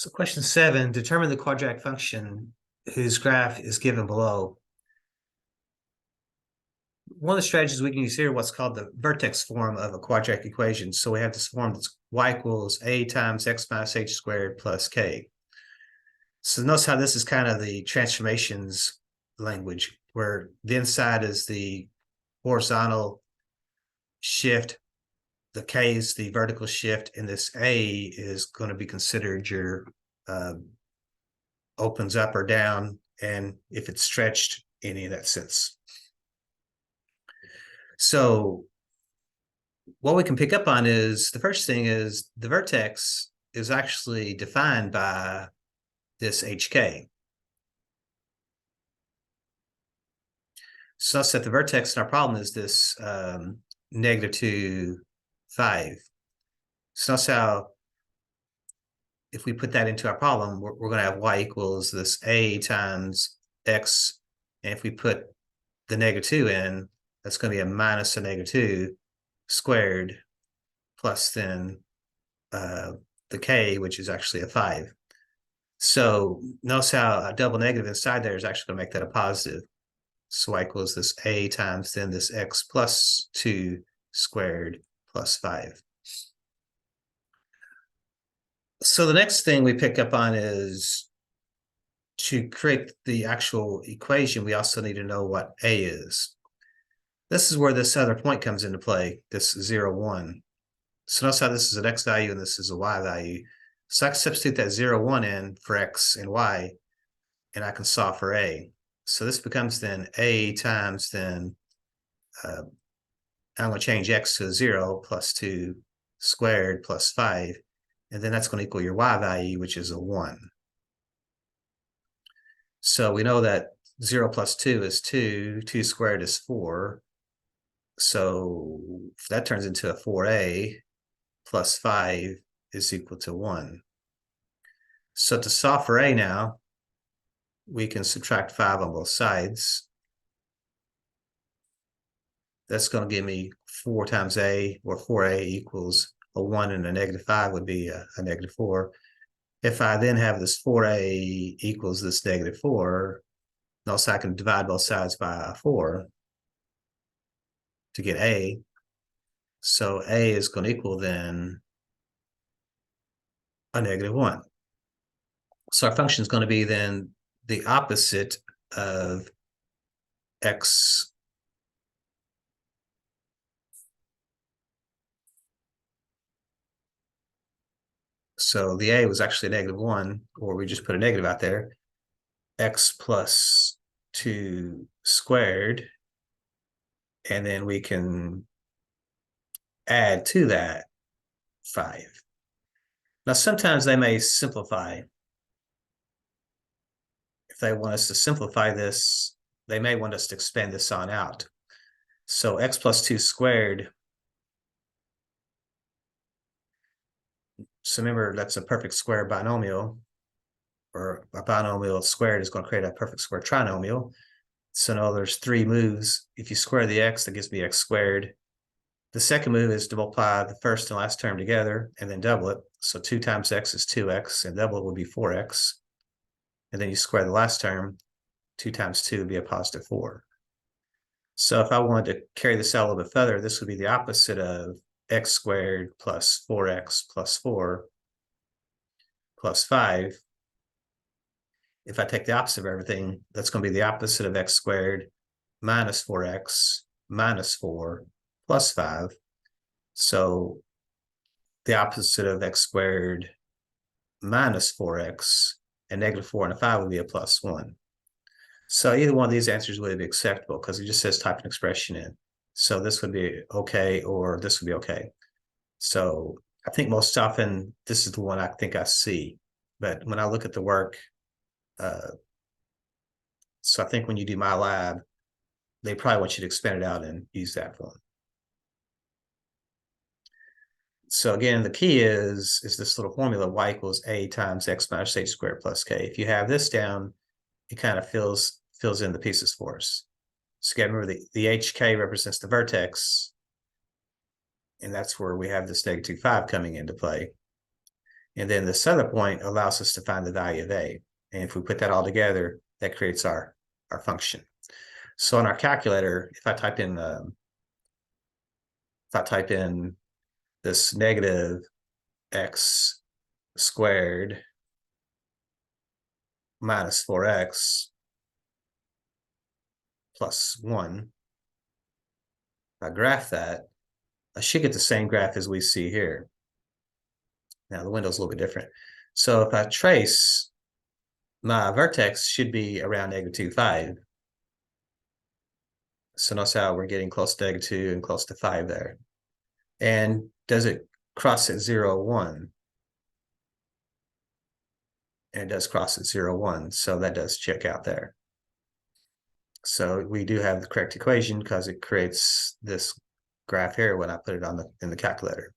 So question 7, determine the quadratic function whose graph is given below. One of the strategies we can use here is what's called the vertex form of a quadratic equation. So we have this form that's y equals a times x minus h squared plus k. So notice how this is kind of the transformations language, where the inside is the horizontal shift, the k is the vertical shift, and this a is going to be considered your opens up or down, and if it's stretched, any of that sense. So what we can pick up on is the first thing is the vertex is actually defined by this HK. So let's set the vertex in our problem is this -2, 5. So that's how, if we put that into our problem, we're going to have y equals this a times x. And if we put the -2 in, that's going to be a minus a -2 squared plus then the k, which is actually a 5. So notice how a double negative inside there is actually going to make that a positive. So y equals this a times then this x plus 2 squared plus 5. So the next thing we pick up on is to create the actual equation, we also need to know what a is. This is where this other point comes into play, this 0, 1. So notice how this is an x value and this is a y value. So I can substitute that 0, 1 in for x and y, and I can solve for a. So this becomes then a times then, I'm going to change x to 0 plus 2 squared plus 5, and then that's going to equal your y value, which is a 1. So we know that 0 plus 2 is 2, 2 squared is 4. So that turns into a 4a plus 5 is equal to 1. So to solve for a now, we can subtract 5 on both sides. That's going to give me 4 times a, or 4a equals a 1, and a -5 would be a -4. If I then have this 4a equals this -4, also I can divide both sides by 4 to get a. So a is going to equal then a -1. So our function is going to be then the opposite of x. So the a was actually a -1, or we just put a negative out there. X plus 2 squared, and then we can add to that 5. Now, sometimes they may simplify. If they want us to simplify this, they may want us to expand this on out. So x plus 2 squared. So remember, that's a perfect square binomial, or a binomial squared is going to create a perfect square trinomial. So now there's 3 moves. If you square the x, that gives me x squared. The second move is to multiply the first and last term together and then double it. So 2 times x is 2x, and double it would be 4x. And then you square the last term, 2 times 2 would be a positive 4. So if I wanted to carry this out a little bit further, this would be the opposite of x squared plus 4x plus 4 plus 5. If I take the opposite of everything, that's going to be the opposite of x squared minus 4x minus 4 plus 5. So the opposite of x squared minus 4x and -4 and a 5 would be a +1. So either one of these answers would be acceptable because it just says type an expression in. So this would be okay, or this would be okay. So I think most often this is the one I think I see. But when I look at the work, so I think when you do MyLab, they probably want you to expand it out and use that one. So again, the key is this little formula, y equals a times x minus h squared plus k. If you have this down, it kind of fills in the pieces for us. So again, remember the hk represents the vertex, and that's where we have this -5 coming into play. And then the center point allows us to find the value of A. And if we put that all together, that creates our function. So in our calculator, if I type in this negative x squared minus 4x plus 1, if I graph that, I should get the same graph as we see here. Now the window's a little bit different. So if I trace, my vertex should be around -2, 5. So notice how we're getting close to -2 and close to 5 there. And does it cross at 0, 1? And it does cross at 0, 1. So that does check out there. So we do have the correct equation because it creates this graph here when I put it in the calculator.